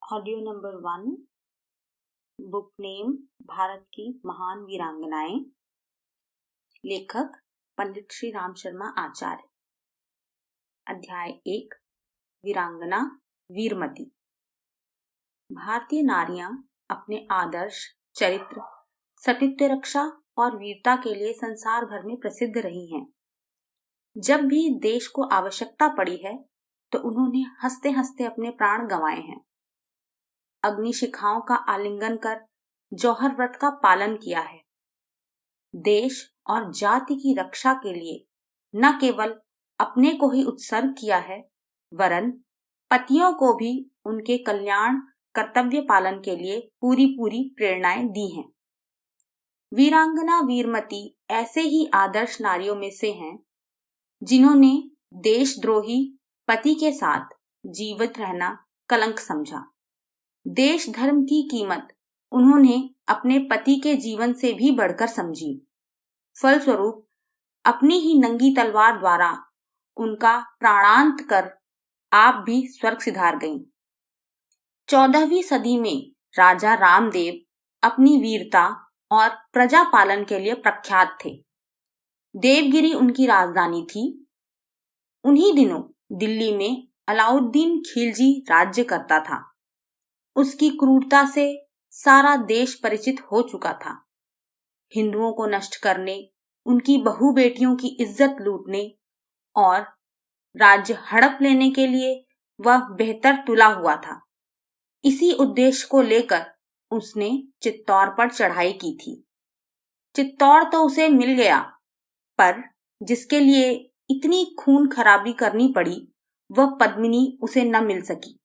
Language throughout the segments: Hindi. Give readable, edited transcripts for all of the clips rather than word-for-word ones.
Audio number 1। Book name Bharat की महान वीरांगनाएं। लेखक पंडित श्री राम शर्मा आचार्य। अध्याय 1। वीरांगना वीरमती। भारतीय नारियां अपने आदर्श, चरित्र, सतीत्व रक्षा और वीरता के लिए संसार भर में प्रसिद्ध रही हैं। जब भी देश को आवश्यकता पड़ी है तो उन्होंने हंसते हंसते अपने प्राण गंवाए हैं। अग्निशिखाओं का आलिंगन कर जौहर व्रत का पालन किया है। देश और जाति की रक्षा के लिए न केवल अपने को ही उत्सर्ग किया है, वरन पतियों को भी उनके कल्याण कर्तव्य पालन के लिए पूरी पूरी प्रेरणाएं दी हैं। वीरांगना वीरमती ऐसे ही आदर्श नारियों में से हैं जिन्होंने देशद्रोही पति के साथ जीवित रहना कलंक समझा। देश धर्म की कीमत उन्होंने अपने पति के जीवन से भी बढ़कर समझी। फलस्वरूप अपनी ही नंगी तलवार द्वारा उनका प्राणांत कर आप भी स्वर्ग सिधार गईं। 14वीं सदी में राजा रामदेव अपनी वीरता और प्रजा पालन के लिए प्रख्यात थे। देवगिरी उनकी राजधानी थी। उन्हीं दिनों दिल्ली में अलाउद्दीन खिलजी राज्य करता था। उसकी क्रूरता से सारा देश परिचित हो चुका था। हिंदुओं को नष्ट करने, उनकी बहु बेटियों की इज्जत लूटने और राज्य हड़प लेने के लिए वह बेहतर तुला हुआ था। इसी उद्देश्य को लेकर उसने चित्तौड़ पर चढ़ाई की थी। चित्तौड़ तो उसे मिल गया, पर जिसके लिए इतनी खून खराबी करनी पड़ी वह पद्मिनी उसे न मिल सकी।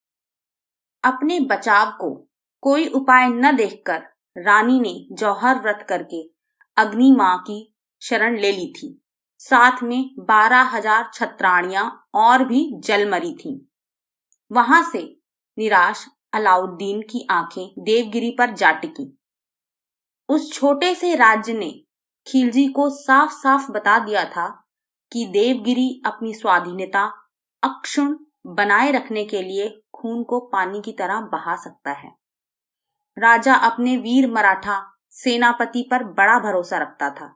अपने बचाव को कोई उपाय न देखकर रानी ने जौहर व्रत करके अग्नि मां की शरण ले ली थी। साथ में 12,000 छत्राणियां और भी जल मरी थीं। वहां से निराश अलाउद्दीन की आंखें देवगिरी पर जा टिकी। उस छोटे से राज्य ने खिलजी को साफ साफ बता दिया था कि देवगिरी अपनी स्वाधीनता अक्षुण्ण बनाए रखने के लिए खून को पानी की तरह बहा सकता है। राजा अपने वीर मराठा सेनापति पर बड़ा भरोसा रखता था।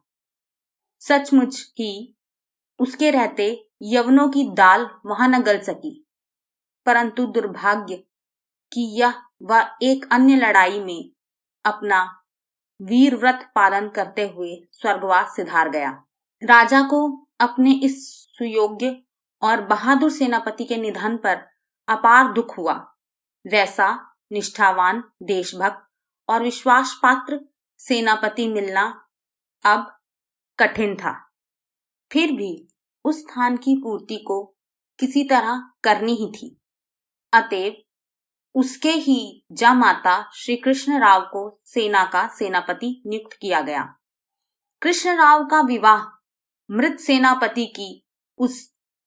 सचमुच ही उसके रहते यवनों की दाल वहां न गल सकी, परंतु दुर्भाग्य कि वह एक अन्य लड़ाई में अपना वीर व्रत पालन करते हुए स्वर्गवास सिधार गया। राजा को अपने इस सुयोग्य और बहादुर सेनापति के निधन पर अपार दुख हुआ। वैसा निष्ठावान, देशभक्त और विश्वास पात्र सेनापति मिलना अब कठिन था। फिर भी उस स्थान की पूर्ति को किसी तरह करनी ही थी। अतएव उसके ही जामाता श्री कृष्ण राव को सेना का सेनापति नियुक्त किया गया। कृष्ण राव का विवाह मृत सेनापति की उस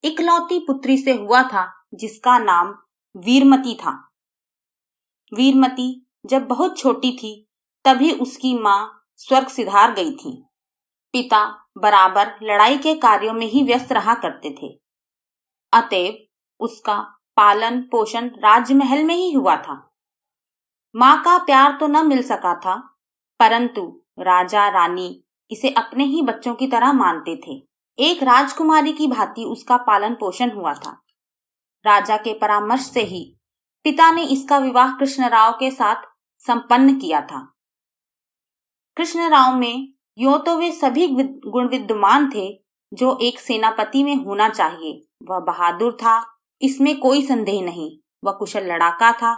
इकलौती पुत्री से हुआ था जिसका नाम वीरमती था। वीरमती जब बहुत छोटी थी तभी उसकी मां स्वर्ग सिधार गई थी। पिता बराबर लड़ाई के कार्यों में ही व्यस्त रहा करते थे। अतएव उसका पालन पोषण राजमहल में ही हुआ था। मां का प्यार तो न मिल सका था, परंतु राजा रानी इसे अपने ही बच्चों की तरह मानते थे। एक राजकुमारी की भांति उसका पालन पोषण हुआ था। राजा के परामर्श से ही पिता ने इसका विवाह कृष्णराव के साथ संपन्न किया था। कृष्णराव में यूं तो वे सभी गुण विद्यमान थे जो एक सेनापति में होना चाहिए। वह बहादुर था, इसमें कोई संदेह नहीं। वह कुशल लड़ाका था,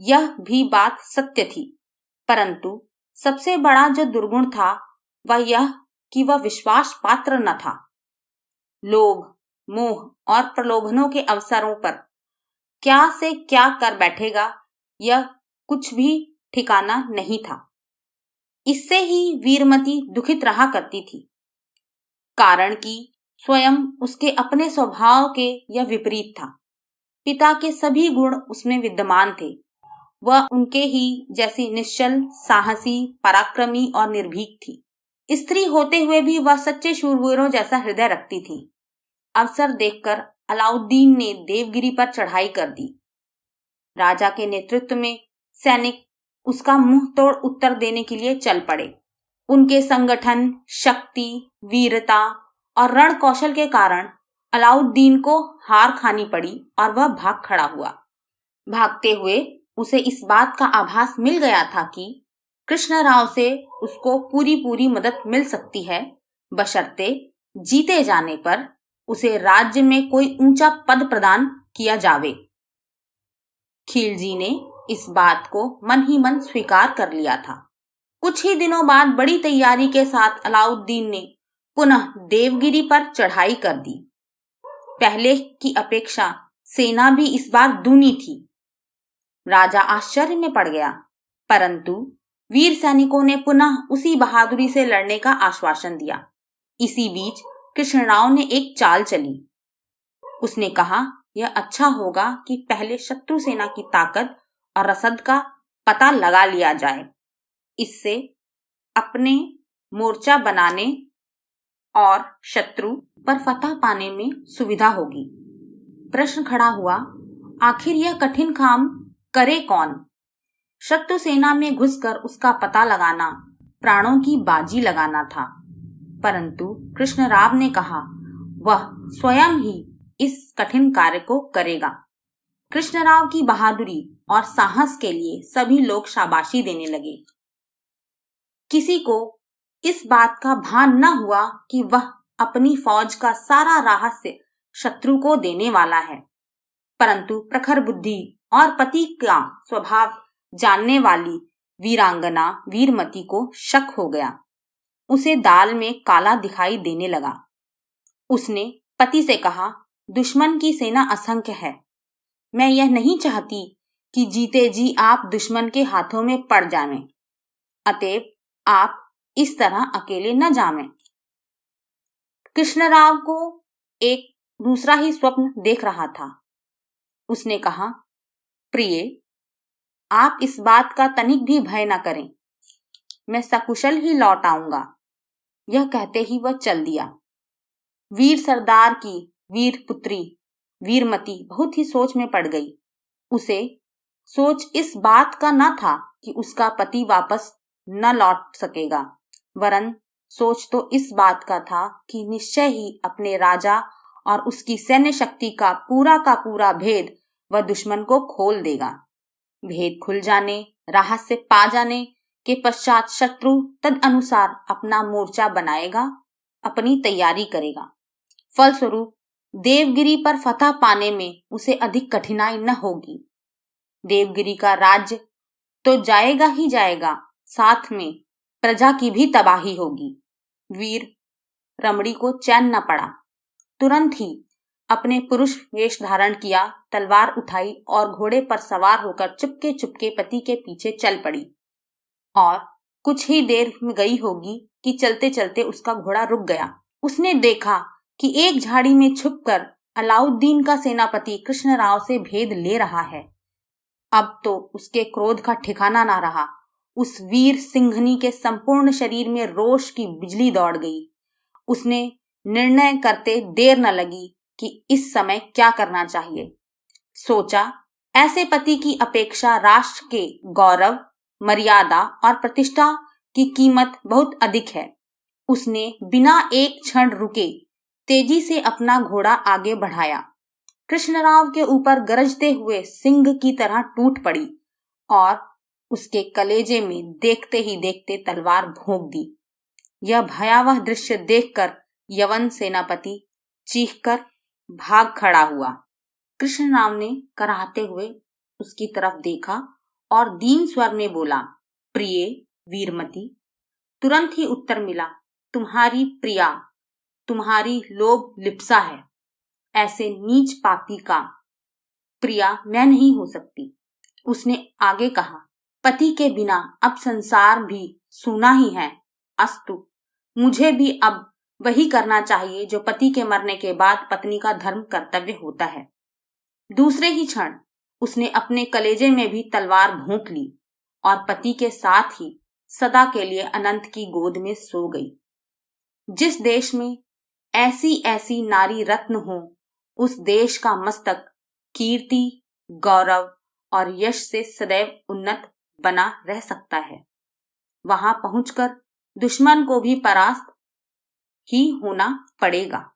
यह भी बात सत्य थी। परंतु सबसे बड़ा जो दुर्गुण था वह यह कि वह विश्वास पात्र न था। लोभ, मोह और प्रलोभनों के अवसरों पर क्या से क्या कर बैठेगा, यह कुछ भी ठिकाना नहीं था। इससे ही वीरमती दुखित रहा करती थी, कारण कि स्वयं उसके अपने स्वभाव के यह विपरीत था। पिता के सभी गुण उसमें विद्यमान थे। वह उनके ही जैसी निश्चल, साहसी, पराक्रमी और निर्भीक थी। स्त्री होते हुए भी वह सच्चे शूरवीरों जैसा हृदय रखती थी। अवसर देखकर अलाउद्दीन ने देवगिरी पर चढ़ाई कर दी। राजा के नेतृत्व में सैनिक उसका मुंह तोड़ उत्तर देने के लिए चल पड़े। उनके संगठन, शक्ति, वीरता और रण कौशल के कारण अलाउद्दीन को हार खानी पड़ी और वह भाग खड़ा हुआ। भागते हुए उसे इस बात का आभास मिल गया था कि कृष्णराव से उसको पूरी मदद मिल सकती है, बशर्ते जीते जाने पर उसे राज्य में कोई ऊंचा पद प्रदान किया जावे। खिलजी ने इस बात को मन ही मन स्वीकार कर लिया था। कुछ ही दिनों बाद बड़ी तैयारी के साथ अलाउद्दीन ने पुनः देवगिरी पर चढ़ाई कर दी। पहले की अपेक्षा सेना भी इस बार दूनी थी। राजा आश्चर्य में पड़ गया, परंतु वीर सैनिकों ने पुनः उसी बहादुरी से लड़ने का आश्वासन दिया। इसी बीच कृष्णराव ने एक चाल चली। उसने कहा, यह अच्छा होगा कि पहले शत्रु सेना की ताकत और रसद का पता लगा लिया जाए। इससे अपने मोर्चा बनाने और शत्रु पर फतह पाने में सुविधा होगी। प्रश्न खड़ा हुआ, आखिर यह कठिन काम करे कौन? शत्रु सेना में घुसकर उसका पता लगाना प्राणों की बाजी लगाना था। परंतु कृष्णराव ने कहा, वह स्वयं ही इस कठिन कार्य को करेगा। कृष्णराव की बहादुरी और साहस के लिए सभी लोग शाबाशी देने लगे। किसी को इस बात का भान न हुआ कि वह अपनी फौज का सारा रहस्य शत्रु को देने वाला है, परंतु प्रखर बुद्धि और पति का स्वभाव जानने वाली वीरांगना वीरमती को शक हो गया। उसे दाल में काला दिखाई देने लगा। उसने पति से कहा, दुश्मन की सेना असंख्य है। मैं यह नहीं चाहती कि जीते जी आप दुश्मन के हाथों में पड़ जावें। अतएव आप इस तरह अकेले न जावें। कृष्णराव को एक दूसरा ही स्वप्न देख रहा था। उसने कहा, प्रिय, आप इस बात का तनिक भी भय न करें, मैं सकुशल ही लौट आऊंगा। यह कहते ही वह चल दिया। वीर सरदार की वीर पुत्री वीरमती बहुत ही सोच में पड़ गई। उसे सोच इस बात का न था कि उसका पति वापस न लौट सकेगा, वरन सोच तो इस बात का था कि निश्चय ही अपने राजा और उसकी सैन्य शक्ति का पूरा भेद वह दुश्मन को खोल देगा। भेद खुल जाने, रहस्य पा जाने के पश्चात शत्रु तद अनुसार अपना मोर्चा बनाएगा, अपनी तैयारी करेगा। फलस्वरूप देवगिरी पर फतह पाने में उसे अधिक कठिनाई न होगी। देवगिरी का राज्य तो जाएगा ही जाएगा, साथ में प्रजा की भी तबाही होगी। वीर रमणी को चैन न पड़ा। तुरंत ही अपने पुरुष वेश धारण किया, तलवार उठाई और घोड़े पर सवार होकर चुपके चुपके पति के पीछे चल पड़ी। और कुछ ही देर में गई होगी कि चलते चलते उसका घोड़ा रुक गया। उसने देखा कि एक झाड़ी में छुपकर अलाउद्दीन का सेनापति कृष्णराव से भेद ले रहा है। अब तो उसके क्रोध का ठिकाना ना रहा। उस वीर सिंहनी के संपूर्ण शरीर में रोष की बिजली दौड़ गई। उसने निर्णय करते देर न लगी कि इस समय क्या करना चाहिए। सोचा, ऐसे पति की अपेक्षा राष्ट्र के गौरव, मर्यादा और प्रतिष्ठा की कीमत बहुत अधिक है। उसने बिना एक क्षण रुके तेजी से अपना घोड़ा आगे बढ़ाया। कृष्णराव के ऊपर गरजते हुए सिंह की तरह टूट पड़ी और उसके कलेजे में देखते ही देखते तलवार भोंक दी। यह भयावह दृश्य देखकर यवन सेनापति चीखकर भाग खड़ा हुआ। कृष्णराव ने कराहते हुए उसकी तरफ देखा और दीन स्वर में बोला, प्रिय वीरमती। तुरंत ही उत्तर मिला, तुम्हारी प्रिया, तुम्हारी लोभ लिप्सा है। ऐसे नीच पापी का प्रिया मैं नहीं हो सकती। उसने आगे कहा, पति के बिना अब संसार भी सूना ही है। अस्तु, मुझे भी अब वही करना चाहिए जो पति के मरने के बाद पत्नी का धर्म कर्तव्य होता है। दूसरे ही क्षण उसने अपने कलेजे में भी तलवार भोंक ली और पति के साथ ही सदा के लिए अनंत की गोद में सो गई। जिस देश में ऐसी ऐसी नारी रत्न हो, उस देश का मस्तक कीर्ति, गौरव और यश से सदैव उन्नत बना रह सकता है। वहां पहुंचकर दुश्मन को भी परास्त ही होना पड़ेगा।